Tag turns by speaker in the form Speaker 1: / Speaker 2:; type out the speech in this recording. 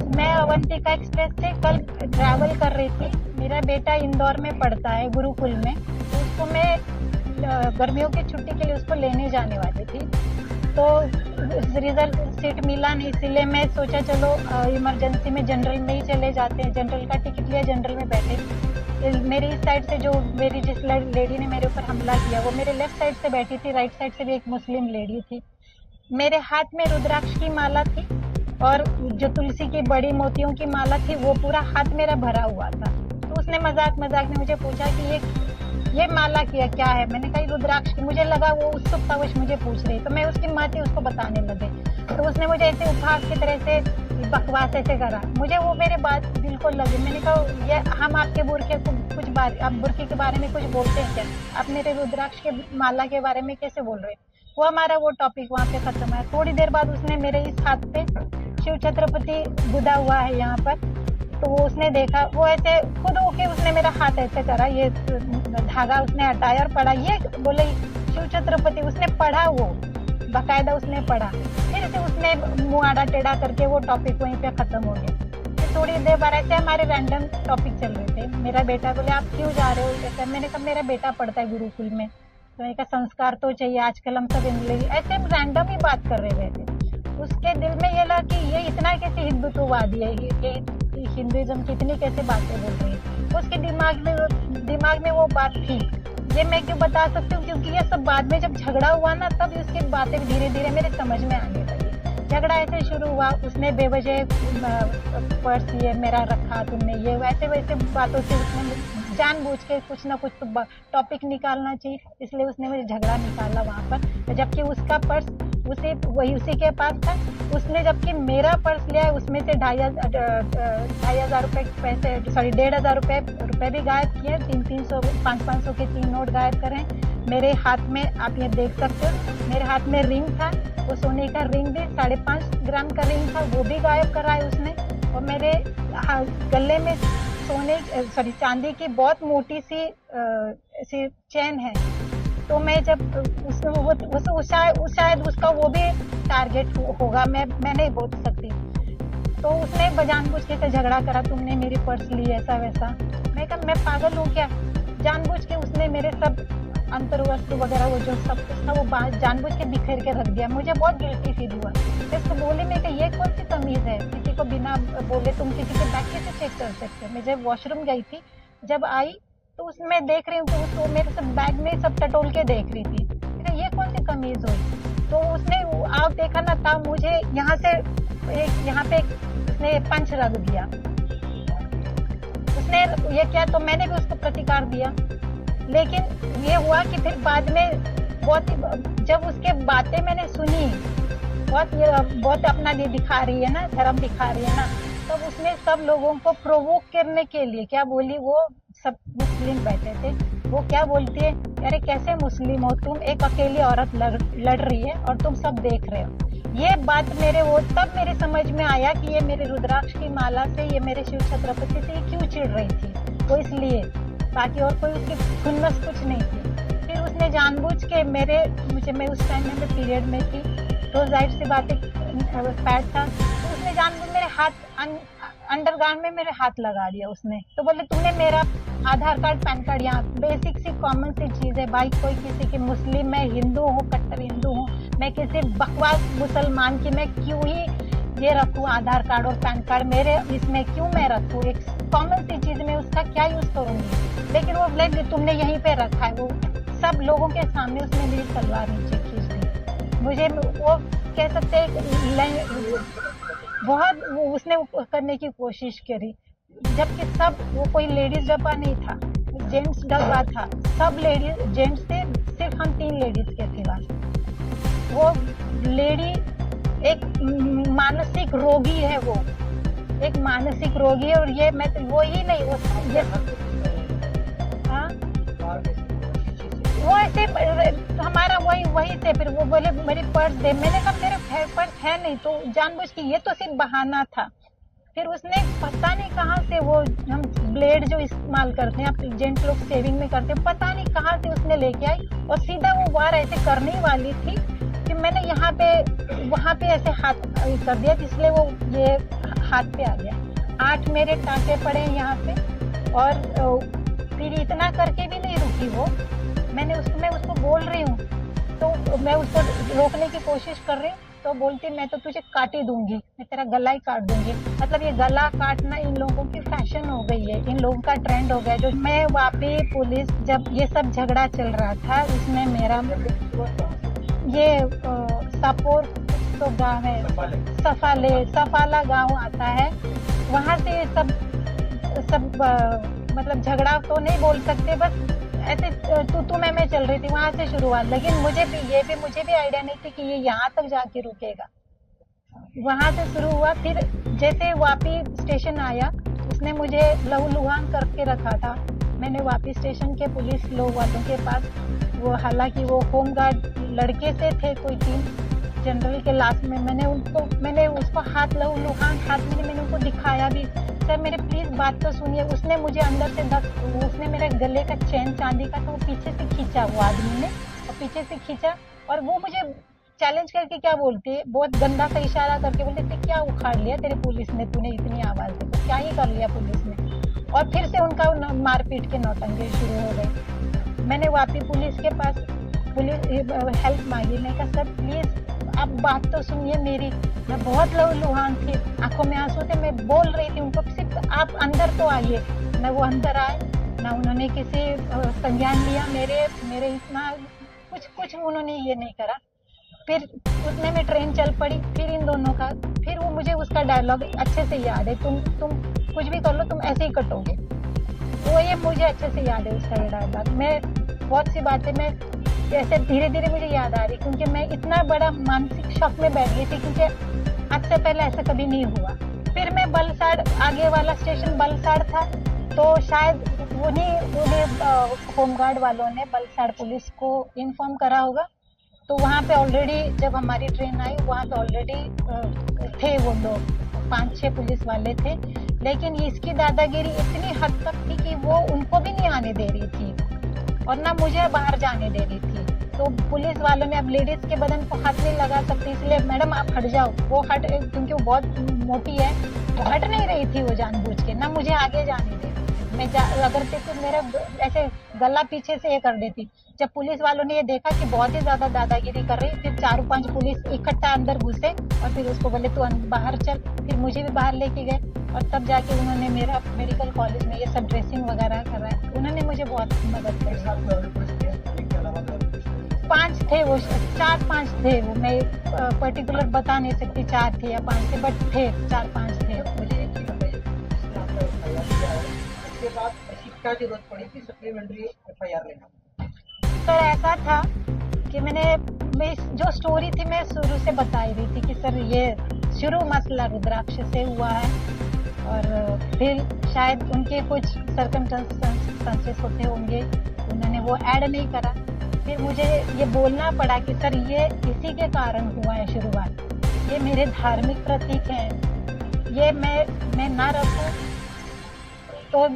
Speaker 1: मैं अवंतिका एक्सप्रेस से कल ट्रैवल कर रही थी। मेरा बेटा इंदौर में पढ़ता है गुरुकुल में, तो उसको मैं गर्मियों की छुट्टी के लिए उसको लेने जाने वाली थी। तो रिजर्व सीट मिला नहीं, इसीलिए मैं सोचा चलो इमरजेंसी में जनरल में ही चले जाते हैं। जनरल का टिकट लिया, जनरल में बैठे। मेरी इस साइड से जो मेरी जिस लेडी ने मेरे ऊपर हमला किया वो मेरे लेफ्ट साइड से बैठी थी, राइट साइड से भी एक मुस्लिम लेडी थी। मेरे हाथ में रुद्राक्ष की माला थी और जो तुलसी की बड़ी मोतियों की माला थी वो पूरा हाथ मेरा भरा हुआ था। तो उसने मजाक मजाक में मुझे पूछा कि ये माला क्या है। मैंने कहा रुद्राक्ष की। मुझे लगा वो उत्सुकतावश मुझे पूछ रही, तो मैं उसकी माँ थी उसको बताने लगे। तो उसने मुझे ऐसे उपहास की तरह से बकवास ऐसे करा, मुझे वो मेरे बात दिल को लगी। मैंने कहा ये हम आपके बुरखे को कुछ बार आप बुरखे के बारे में कुछ बोलते हैं क्या? आप मेरे रुद्राक्ष के माला के बारे में कैसे बोल रहे हैं? वो हमारा वो टॉपिक वहाँ पे खत्म है। थोड़ी देर बाद उसने मेरे इस हाथ पे शिव छत्रपति गुदा हुआ है यहाँ पर, तो वो उसने देखा, वो ऐसे खुद होके उसने मेरा हाथ ऐसे करा, ये धागा उसने हटाया और पढ़ा, ये बोले शिव छत्रपति। उसने पढ़ा, वो बाकायदा उसने पढ़ा। फिर से उसने मुंह आड़ा टेढ़ा करके वो टॉपिक वहीं पे खत्म हो गया। फिर थोड़ी देर बाद ऐसे हमारे रैंडम टॉपिक चल रहे थे। मेरा बेटा बोले आप क्यों जा रहे हो ऐसा? मैंने कहा मेरा बेटा पढ़ता है गुरुकुल में, तो मैंने कहा संस्कार तो चाहिए, आजकल हम सब इंग्लिश ऐसे हम रैंडम ही बात कर रहे थे। उसके दिल में ये लगा कि ये इतना कैसे हिंदुत्ववादी है, ये हिंदुइज्म की इतनी कैसे बातें बोल रही है। उसके दिमाग में वो बात थी। ये मैं क्यों बता सकती हूँ, क्योंकि ये सब बाद में जब झगड़ा हुआ ना, तब उसकी बातें धीरे धीरे मेरे समझ में आने लगी। झगड़ा ऐसे शुरू हुआ, उसने बेवजह पर्स ये मेरा रखा, तुमने ये वैसे वैसे बातों से उसने जानबूझ के कुछ ना कुछ तो टॉपिक निकालना चाहिए, इसलिए उसने मुझे झगड़ा निकाला वहाँ पर। जबकि उसका पर्स उसी के पास था। उसने जबकि मेरा पर्स लिया, उसमें से 2,500 रुपए पैसे, सॉरी 1,500 रुपए भी गायब किए। 300 500 के 3 नोट गायब करे। मेरे हाथ में आप ये देख सकते हो, मेरे हाथ में रिंग था, वो सोने का रिंग भी 5.5 ग्राम का रिंग था, वो भी गायब करा है उसने। और मेरे गले में चांदी की बहुत मोटी सी चेन है। तो मैं जब शायद उसका वो भी टारगेट होगा, मैं नहीं बोल सकती। तो उसने बजानबूझ के झगड़ा करा, तुमने मेरी पर्स ली ऐसा वैसा। मैं कहा मैं पागल हूँ क्या? जानबूझ के उसने मेरे सब अंतर्वस्त्र वगैरह वो जो सब कुछ था वो जानबूझ के बिखेर के रख दिया। मुझे बहुत गिल्टी फील हुआ। इसको बोले मैं कि ये कौन सी तमीज है, किसी को बिना बोले तुम किसी के बैग कैसे चेक कर सकते हो? मैं जब वॉशरूम गई थी, जब आई तो उसमें देख रही हूँ कि उसको मेरे सब बैग में सब टटोल के देख रही थी। ये कौन सी तमीज हुई? तो उसने आप देखा ना था, मुझे यहाँ पे उसने पंच रख दिया। उसने ये किया तो मैंने भी उसको प्रतिकार दिया। लेकिन ये हुआ कि फिर बाद में जब उसके बातें मैंने सुनी, बहुत अपना ये दिखा रही है ना, धर्म दिखा रही है ना, तब उसने सब लोगों को प्रोवोक करने के लिए क्या बोली, वो सब मुस्लिम बैठे थे, वो क्या बोलती है, अरे कैसे मुस्लिम हो तुम, एक अकेली औरत लड़ रही है और तुम सब देख रहे हो। ये बात तब मेरे समझ में आया कि ये मेरे रुद्राक्ष की माला से, ये मेरे शिव छत्रपति से क्यों चिढ़ रही थी। वो इसलिए, बाकी और कोई उसकी खुन्नस कुछ नहीं थी। फिर उसने जानबूझ के मैं उस टाइम में पीरियड में थी, तो जाहिर सी बात पैड था, तो उसने जानबूझ मेरे हाथ अंडरगार्ड में मेरे हाथ लगा दिया उसने। तो बोले तुमने मेरा आधार कार्ड पैन कार्ड, यहाँ बेसिक सी कॉमन सी चीज है भाई, कोई किसी की मुस्लिम, मैं हिंदू हूँ, कट्टर हिंदू हूँ, मैं किसी बकवास मुसलमान की मैं क्यों ही ये रखूँ आधार कार्ड और पैन कार्ड, मेरे इसमें क्यों मैं रखूँ? एक कॉमन सी चीज में उसका क्या यूज करूंगी? लेकिन वो बोले तुमने यहीं पे रखा है। वो सब लोगों के सामने उसने मेरी तलवार नीचे खींच दी। मुझे वो कह सकते बहुत उसने करने की कोशिश करी, जबकि सब वो कोई लेडीज डब्बा नहीं था, जेंट्स डब्बा था। सब लेडीज जेंट्स थे, सिर्फ हम 3 लेडीज के सिवा। वो लेडी एक मानसिक रोगी है, वो एक मानसिक रोगी है। और ये मैं वो ही नहीं, वो हाँ वो ऐसे हमारा वही थे। फिर वो बोले मेरी पर्स दे, मैंने कहा मेरे पर्स है नहीं, तो जानबूझ के, ये तो सिर्फ बहाना था। फिर उसने पता नहीं कहाँ से वो हम ब्लेड जो इस्तेमाल करते हैं, आप जेंट्स लोग सेविंग में करते हैं, पता नहीं कहाँ से उसने लेके आई और सीधा वो वार ऐसे करने वाली थी कि मैंने यहाँ पे वहाँ पे ऐसे हाथ कर दिया, इसलिए वो ये हाथ पे आ गया। 8 मेरे टाँके पड़े हैं यहाँ पे। और फिर इतना करके भी नहीं रुकी वो। मैं उसको बोल रही हूँ, तो मैं उसको रोकने की कोशिश कर रही हूँ, तो बोलती मैं तो तुझे काट ही दूंगी, मैं तेरा गला ही काट दूंगी। मतलब ये गला काटना इन लोगों की फैशन हो गई है, इन लोगों का ट्रेंड हो गया। जो मैं वापी पुलिस, जब ये सब झगड़ा चल रहा था, उसमें मेरा ये सापोर तो गाँव है, सफाला गाँव आता है, वहाँ से सब मतलब झगड़ा तो नहीं बोल सकते, बस ऐसे तू मैं चल रही थी, वहां से शुरू हुआ। लेकिन मुझे भी आइडिया नहीं थी कि ये यहाँ तक जाके रुकेगा। वहां से शुरू हुआ। फिर जैसे वापी स्टेशन आया, उसने मुझे लहूलुहान करके रखा था। मैंने वापी स्टेशन के पुलिस लोग वालों के पास, वो हालांकि वो होमगार्ड लड़के से थे, कोई टीम जनरल के लास्ट में, मैंने उसको हाथ लहूलुहान हाथ में मैंने उनको दिखाया भी, सर मेरे प्लीज बात तो सुनिए। उसने मुझे अंदर से उसने मेरे गले का चेन चांदी का, तो वो पीछे से खींचा, वो आदमी ने, और पीछे से खींचा, और वो मुझे चैलेंज करके क्या बोलती है, बहुत गंदा सा इशारा करके बोलते थे, क्या उखाड़ लिया तेरे पुलिस ने, तूने इतनी आवाज दी तो क्या ही कर लिया पुलिस ने। और फिर से उनका मारपीट के नौटंकी शुरू हो गई। मैंने वापी पुलिस के पास हेल्प मांगी। मैं कहा सर प्लीज आप बात तो सुनिए मेरी, मैं बहुत लहूलुहान थी, आंखों में आंसू थे, मैं बोल रही थी उनको सिर्फ आप अंदर तो आइए। ना वो अंदर आए, ना उन्होंने किसी संज्ञान लिया मेरे इतना कुछ उन्होंने ये नहीं करा। फिर उतने में ट्रेन चल पड़ी। फिर इन दोनों का, फिर वो मुझे उसका डायलॉग अच्छे से याद है, तुम कुछ भी कर लो, तुम ऐसे ही कटोगे, वो ये मुझे अच्छे से याद है उसका ये डायलॉग। मैं बहुत सी बातें मैं जैसे धीरे धीरे मुझे याद आ रही, क्योंकि मैं इतना बड़ा मानसिक शॉक में बैठ गई थी, क्योंकि आज से पहले ऐसा कभी नहीं हुआ। फिर मैं बलसाड़, आगे वाला स्टेशन बलसाड़ था, तो शायद उन्हीं होमगार्ड वालों ने बलसाड़ पुलिस को इन्फॉर्म करा होगा। तो वहाँ पे ऑलरेडी जब हमारी ट्रेन आई, वहाँ पे ऑलरेडी थे वो लोग, 5-6 पुलिस वाले थे। लेकिन इसकी दादागिरी इतनी हद तक थी कि वो उनको भी नहीं आने दे रही थी, और ना मुझे बाहर जाने दे रही थी। तो पुलिस वालों ने, अब लेडीज के बदन को हाथ नहीं लगा सकती, इसलिए मैडम आप हट जाओ, वो क्योंकि वो बहुत मोटी है, वो हट नहीं रही थी वो जानबूझ के, ना मुझे आगे जाने दे। मैं अगर तो मेरा ऐसे गला पीछे से ये कर देती। जब पुलिस वालों ने ये देखा कि बहुत ही ज्यादा दादागिरी कर रही, फिर 4-5 पुलिस इकट्ठा अंदर घुसे, और फिर उसको बोले तू बाहर चल। फिर मुझे भी बाहर लेके गए, और तब जाके उन्होंने मेरा मेडिकल कॉलेज में ये सब ड्रेसिंग वगैरह कराया। उन्होंने मुझे बहुत मदद करी। 5 थे वो, 4-5 थे वो, मैं पर्टिकुलर बता नहीं सकती 4 थे या 5 थे, बट थे 4-5 थे।
Speaker 2: उसके बाद ऐसी क्या जरूरत पड़ी कि सप्लीमेंट्री एफआईआर लेना?
Speaker 1: सर ऐसा था कि मैं जो स्टोरी थी मैं शुरू से बता ही रही थी कि सर ये शुरू मसला रुद्राक्ष से हुआ है, और फिर शायद उनके कुछ सर्कमस्टेंसेस होते होंगे, उन्होंने वो ऐड नहीं करा। फिर मुझे ये बोलना पड़ा कि सर ये इसी के कारण हुआ है शुरुआत, ये मेरे धार्मिक प्रतीक हैं, ये मैं ना रखूं तो